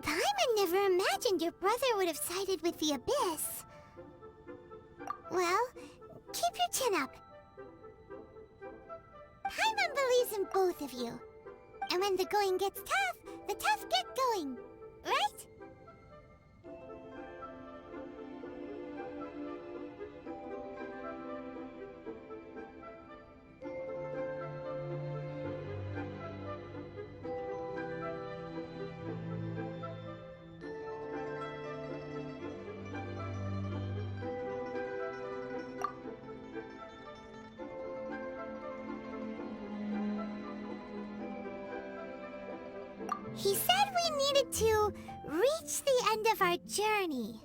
Paimon never imagined your brother would have sided with the Abyss. Well, keep your chin up. Paimon believes in both of you. And when the going gets tough, the tough get going. Right? He said we needed to reach the end of our journey.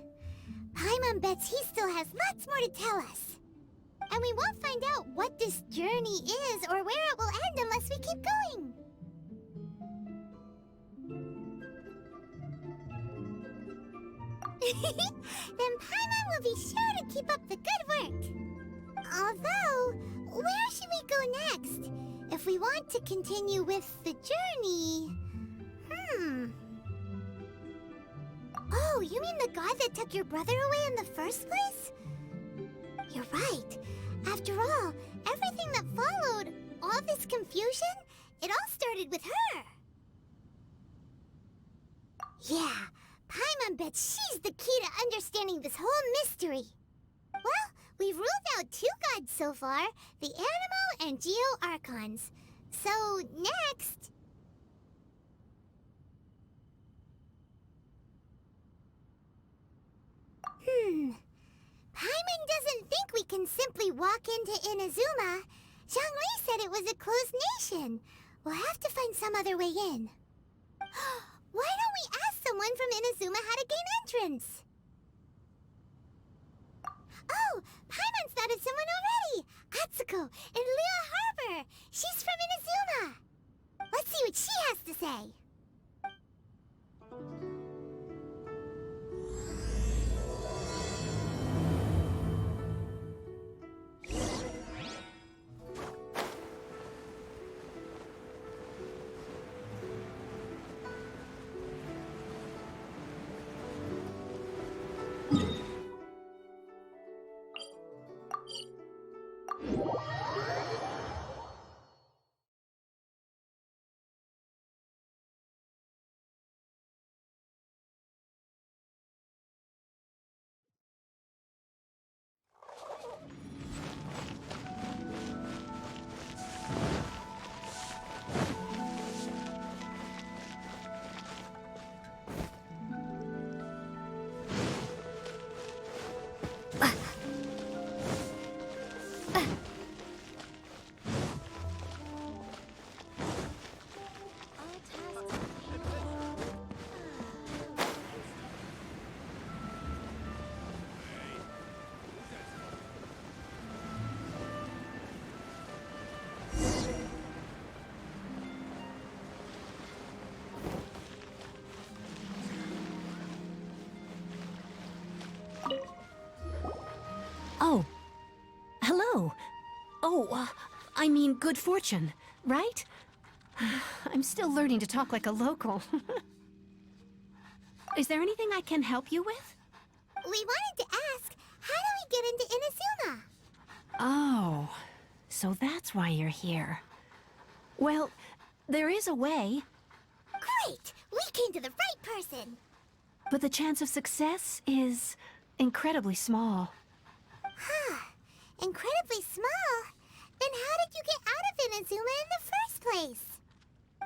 Paimon bets he still has lots more to tell us. And we won't find out what this journey is or where it will end unless we keep going. Then Paimon will be sure to keep up the good work. Although, where should we go next? If we want to continue with the journey... Oh, you mean the god that took your brother away in the first place? You're right. After all, everything that followed, all this confusion, it all started with her. Yeah, Paimon bets she's the key to understanding this whole mystery. Well, we've ruled out 2 gods so far, the Animo and Geo Archons. So, next... Paimon doesn't think we can simply walk into Inazuma. Zhongli said it was a closed nation. We'll have to find some other way in. Why don't we ask someone from Inazuma how to gain entrance? Oh, Paimon's thought of someone already! Atsuko in Liyue Harbor! She's from Inazuma! Let's see what she has to say. Oh. Hello. Oh, I mean good fortune, right? I'm still learning to talk like a local. Is there anything I can help you with? We wanted to ask, how do we get into Inazuma? Oh, so that's why you're here. Well, there is a way. Great! We came to the right person! But the chance of success is incredibly small. Huh. Incredibly small? Then how did you get out of Inazuma in the first place?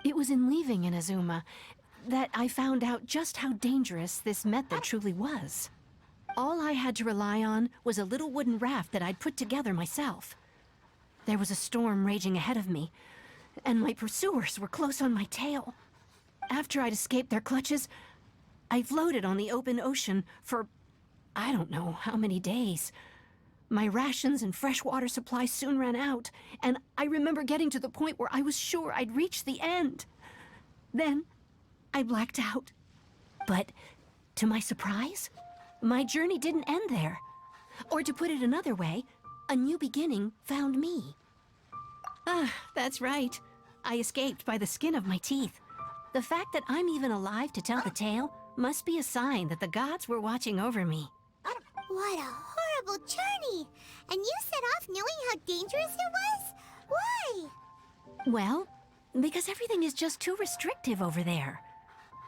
It was in leaving Inazuma that I found out just how dangerous this method truly was. All I had to rely on was a little wooden raft that I'd put together myself. There was a storm raging ahead of me, and my pursuers were close on my tail. After I'd escaped their clutches, I floated on the open ocean for I don't know how many days. My rations and fresh water supply soon ran out, and I remember getting to the point where I was sure I'd reached the end. Then, I blacked out. But, to my surprise, my journey didn't end there. Or to put it another way, a new beginning found me. Ah, that's right. I escaped by the skin of my teeth. The fact that I'm even alive to tell the tale must be a sign that the gods were watching over me. What a horrible journey! And you set off knowing how dangerous it was? Why? Well, because everything is just too restrictive over there.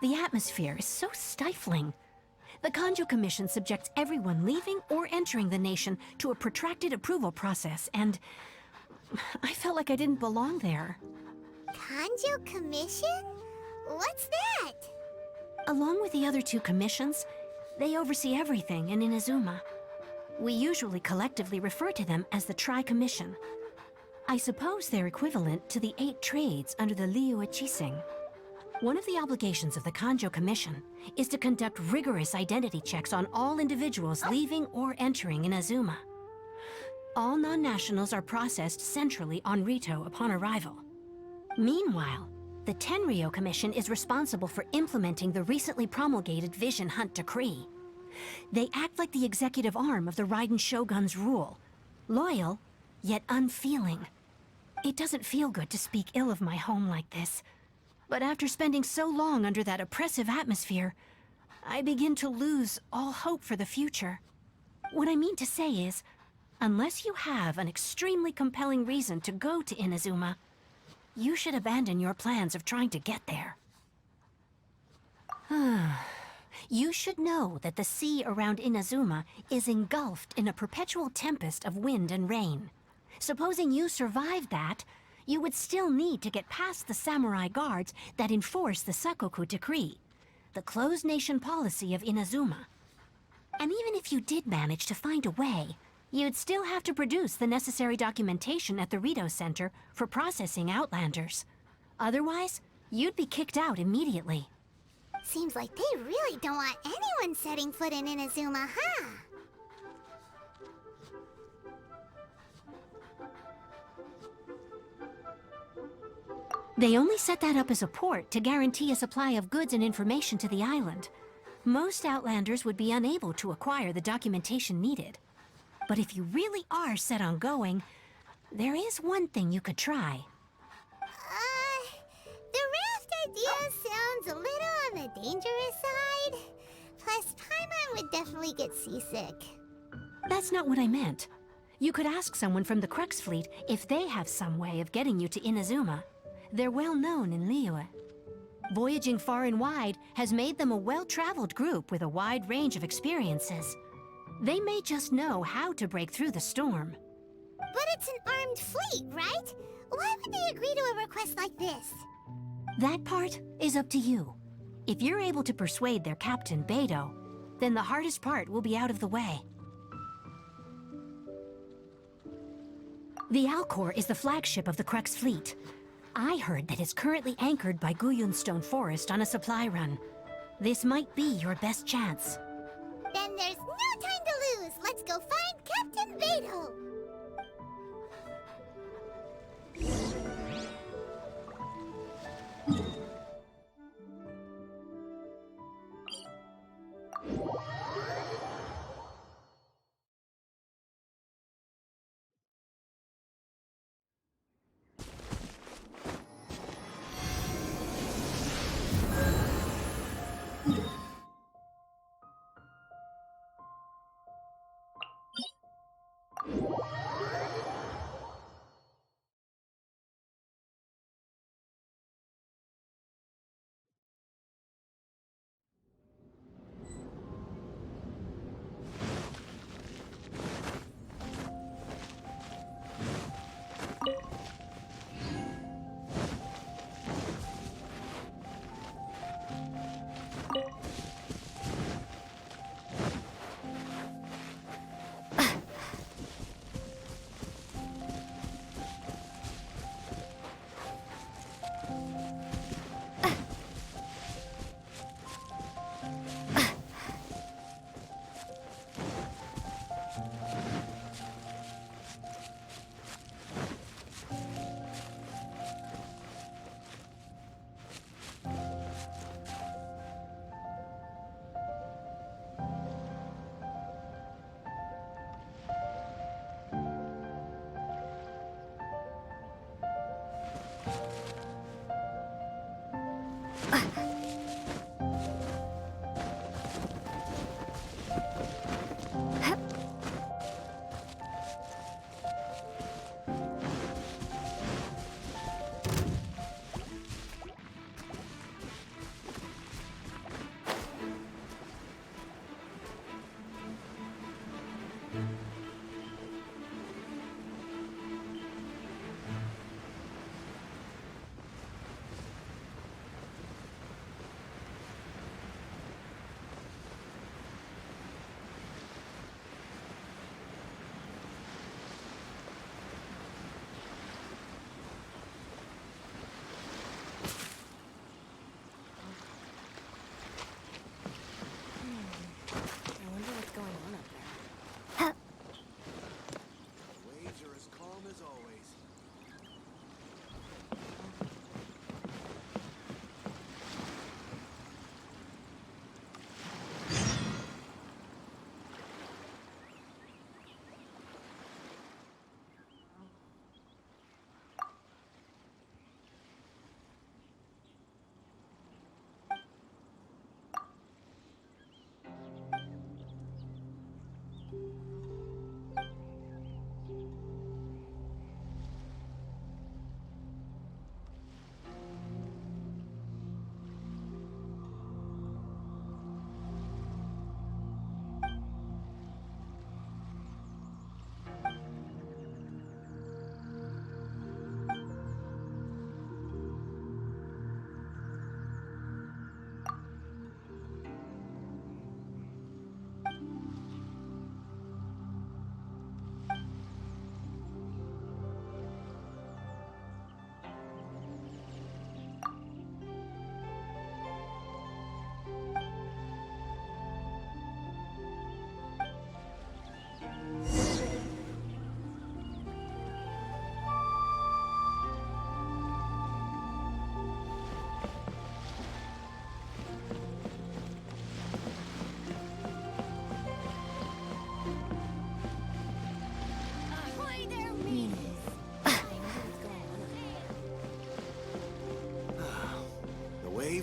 The atmosphere is so stifling. The Kanjo Commission subjects everyone leaving or entering the nation to a protracted approval process, and I felt like I didn't belong there. Kanjo Commission? What's that? Along with the other two commissions, they oversee everything in Inazuma. We usually collectively refer to them as the Tri-Commission. I suppose they're equivalent to the 8 trades under the Liyue Chising. One of the obligations of the Kanjo Commission is to conduct rigorous identity checks on all individuals leaving or entering Inazuma. All non-nationals are processed centrally on Rito upon arrival. Meanwhile, the Tenryo Commission is responsible for implementing the recently promulgated Vision Hunt Decree. They act like the executive arm of the Raiden Shogun's rule, loyal, yet unfeeling. It doesn't feel good to speak ill of my home like this, but after spending so long under that oppressive atmosphere, I begin to lose all hope for the future. What I mean to say is, unless you have an extremely compelling reason to go to Inazuma, you should abandon your plans of trying to get there. You should know that the sea around Inazuma is engulfed in a perpetual tempest of wind and rain. Supposing you survived that, you would still need to get past the samurai guards that enforce the Sakoku Decree, the closed nation policy of Inazuma. And even if you did manage to find a way, you'd still have to produce the necessary documentation at the Rito Center for processing Outlanders. Otherwise, you'd be kicked out immediately. Seems like they really don't want anyone setting foot in Inazuma, huh? They only set that up as a port to guarantee a supply of goods and information to the island. Most Outlanders would be unable to acquire the documentation needed. But if you really are set on going, there is one thing you could try. The raft idea sounds a little on the dangerous side. Plus, Paimon would definitely get seasick. That's not what I meant. You could ask someone from the Crux Fleet if they have some way of getting you to Inazuma. They're well known in Liyue. Voyaging far and wide has made them a well-traveled group with a wide range of experiences. They may just know how to break through the storm. But it's an armed fleet, right? Why would they agree to a request like this? That part is up to you. If you're able to persuade their captain, Beidou, then the hardest part will be out of the way. The Alcor is the flagship of the Crux Fleet. I heard that it's currently anchored by Guyunstone Forest on a supply run. This might be your best chance. Then there's no time to lose. Let's go find Captain Beidou.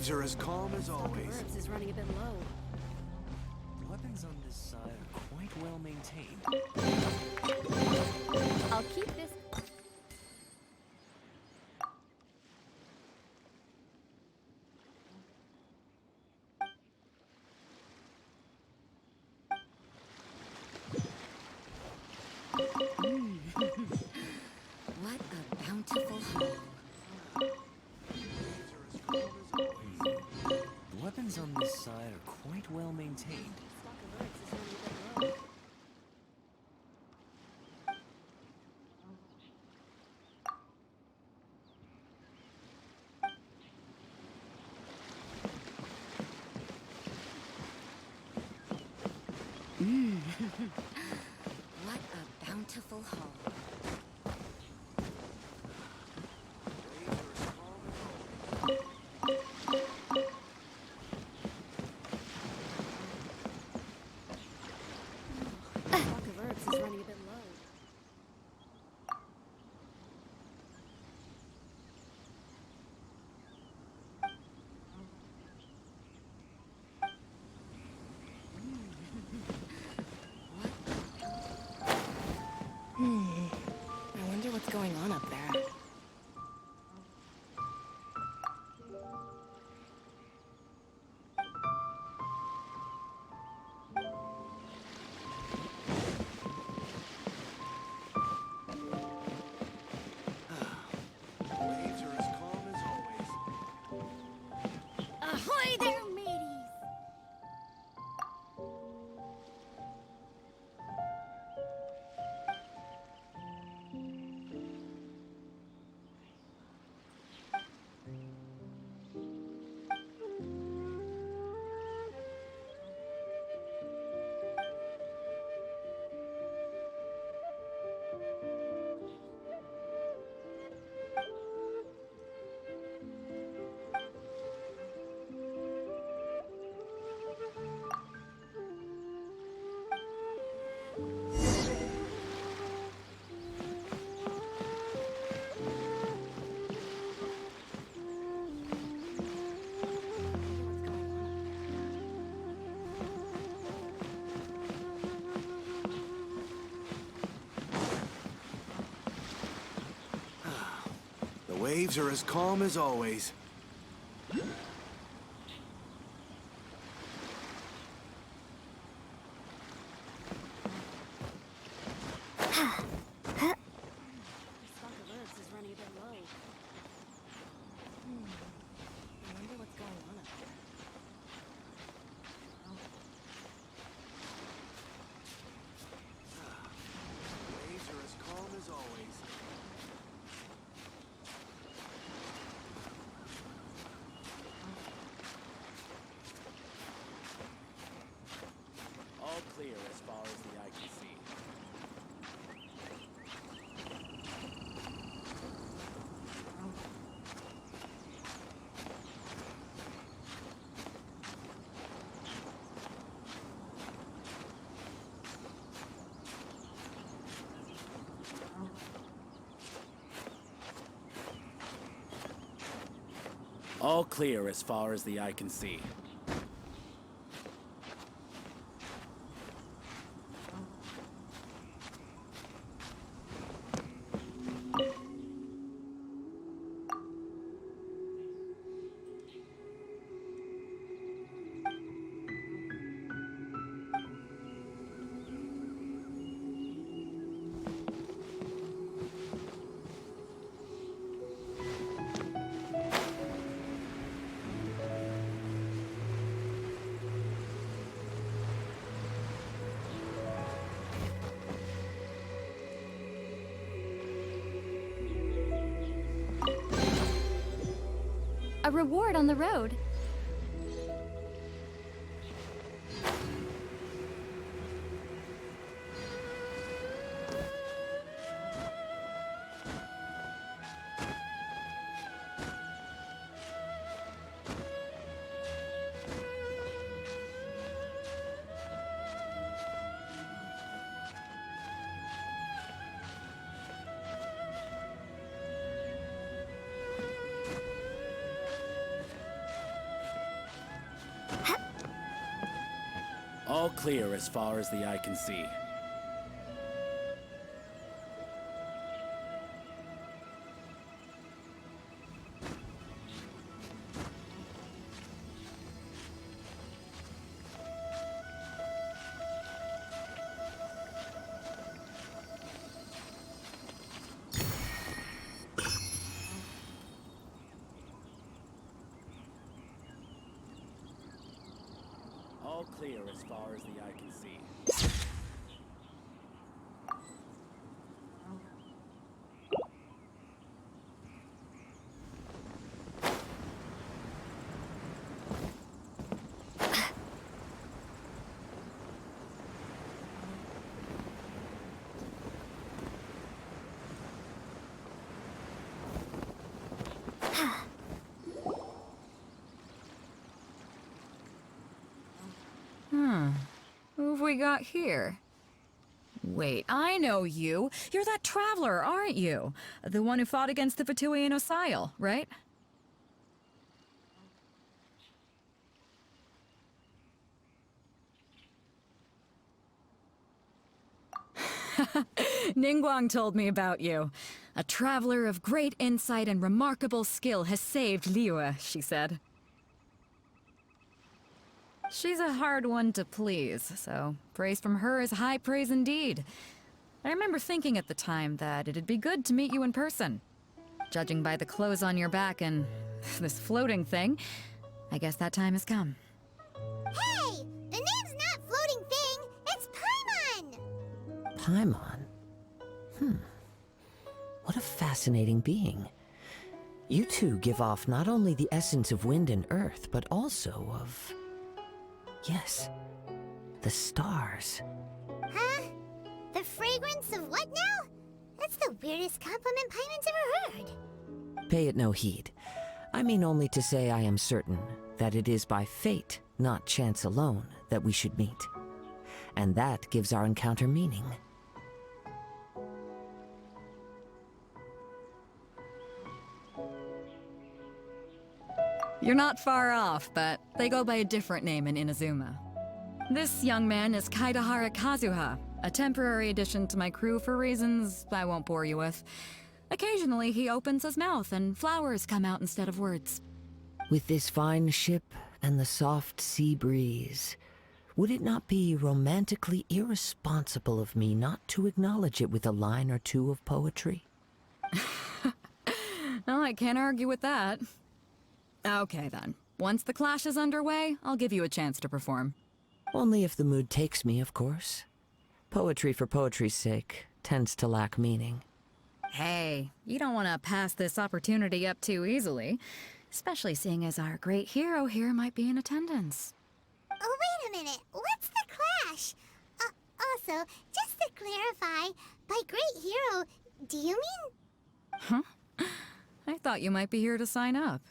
waves are as calm as Stock of always. herbs is running a bit low. Weapons on this side are quite well maintained. I'll keep this. What a bountiful haul. The weapons on this side are quite well maintained. Stock of herbs is running a bit low. What a bountiful haul. Stock of herbs is running a bit low. I wonder what's going on up there. Waves are as calm as always. Ahoy there, mateys! The waves are as calm as always. Stock of herbs is running a bit low. I wonder what's going on up there. Waves are as calm as always. All clear as far as the eye can see. All clear as far as the eye can see. A reward on the road. All clear as far as the eye can see. All clear as far as the eye can see. Who have we got here? Wait, I know you. You're that traveler, aren't you? The one who fought against the Fatui and Osile, right? Ningguang told me about you. A traveler of great insight and remarkable skill has saved Liyue, she said. She's a hard one to please, so praise from her is high praise indeed. I remember thinking at the time that it'd be good to meet you in person. Judging by the clothes on your back and this floating thing, I guess that time has come. Hey! The name's not Floating Thing, it's Paimon! Paimon? What a fascinating being. You two give off not only the essence of wind and earth, but also of... yes, the stars. Huh? The fragrance of what now? That's the weirdest compliment Paimon's ever heard. Pay it no heed. I mean only to say I am certain that it is by fate, not chance alone, that we should meet. And that gives our encounter meaning. You're not far off, but they go by a different name in Inazuma. This young man is Kaidahara Kazuha, a temporary addition to my crew for reasons I won't bore you with. Occasionally, he opens his mouth and flowers come out instead of words. With this fine ship and the soft sea breeze, would it not be romantically irresponsible of me not to acknowledge it with a line or two of poetry? Well, I can't argue with that. Okay then. Once the clash is underway, I'll give you a chance to perform. Only if the mood takes me, of course. Poetry for poetry's sake tends to lack meaning. Hey, you don't want to pass this opportunity up too easily, especially seeing as our great hero here might be in attendance. Oh, wait a minute. What's the clash? Also, just to clarify, by great hero, do you mean... I thought you might be here to sign up.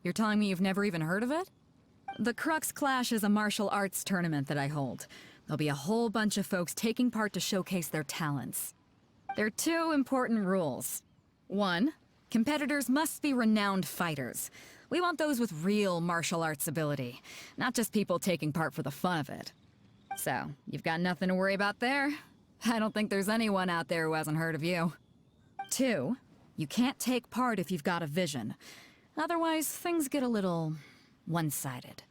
You're telling me you've never even heard of it? The Crux Clash is a martial arts tournament that I hold. There'll be a whole bunch of folks taking part to showcase their talents. There are two important rules. One, competitors must be renowned fighters. We want those with real martial arts ability, not just people taking part for the fun of it. So, you've got nothing to worry about there. I don't think there's anyone out there who hasn't heard of you. Two, you can't take part if you've got a vision. Otherwise, things get a little one-sided.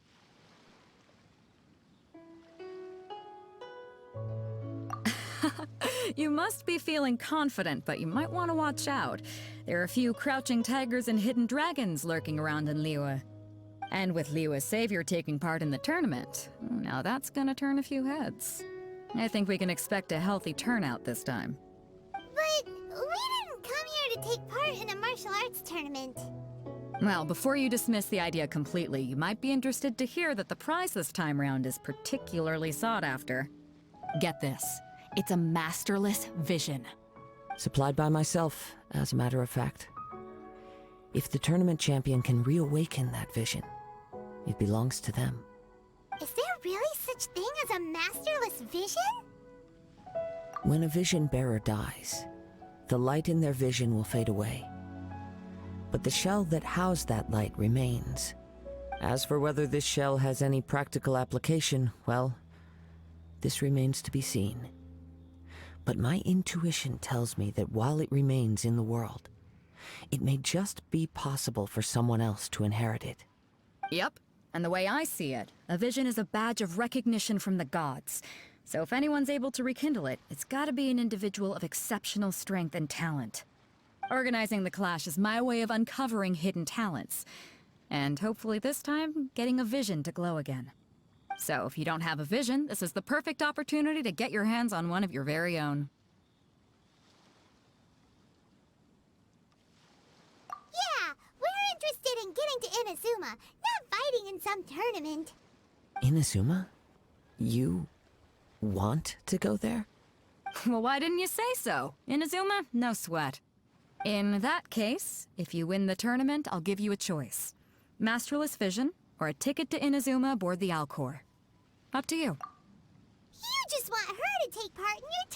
You must be feeling confident, but you might want to watch out. There are a few crouching tigers and hidden dragons lurking around in Liyue. And with Liyue's savior taking part in the tournament, now that's gonna turn a few heads. I think we can expect a healthy turnout this time. But we didn't come here to take part in a martial arts tournament. Well, before you dismiss the idea completely, you might be interested to hear that the prize this time round is particularly sought after. Get this. It's a masterless vision. Supplied by myself, as a matter of fact. If the tournament champion can reawaken that vision, it belongs to them. Is there really such thing as a masterless vision? When a vision bearer dies, the light in their vision will fade away. But the shell that housed that light remains. As for whether this shell has any practical application, well, this remains to be seen. But my intuition tells me that while it remains in the world, it may just be possible for someone else to inherit it. Yep. And the way I see it, a vision is a badge of recognition from the gods. So if anyone's able to rekindle it, it's gotta be an individual of exceptional strength and talent. Organizing the clash is my way of uncovering hidden talents. And hopefully this time, getting a vision to glow again. So if you don't have a vision, this is the perfect opportunity to get your hands on one of your very own. Yeah, we're interested in getting to Inazuma, not fighting in some tournament. Inazuma? You want to go there? Well, why didn't you say so? Inazuma? No sweat. In that case, if you win the tournament, I'll give you a choice. Masterless Vision, or a ticket to Inazuma aboard the Alcor. Up to you. You just want her to take part in your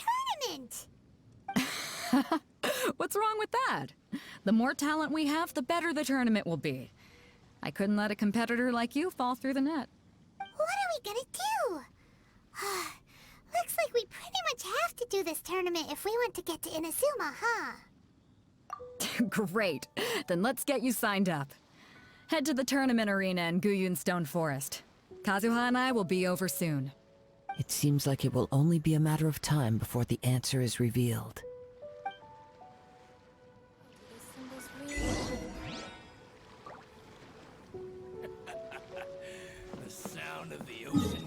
tournament. What's wrong with that? The more talent we have, the better the tournament will be. I couldn't let a competitor like you fall through the net. What are we gonna do? Looks like we pretty much have to do this tournament if we want to get to Inazuma, huh? Great. Then let's get you signed up. Head to the tournament arena in Guyun Stone Forest. Kazuha and I will be over soon. It seems like it will only be a matter of time before the answer is revealed. The sound of the ocean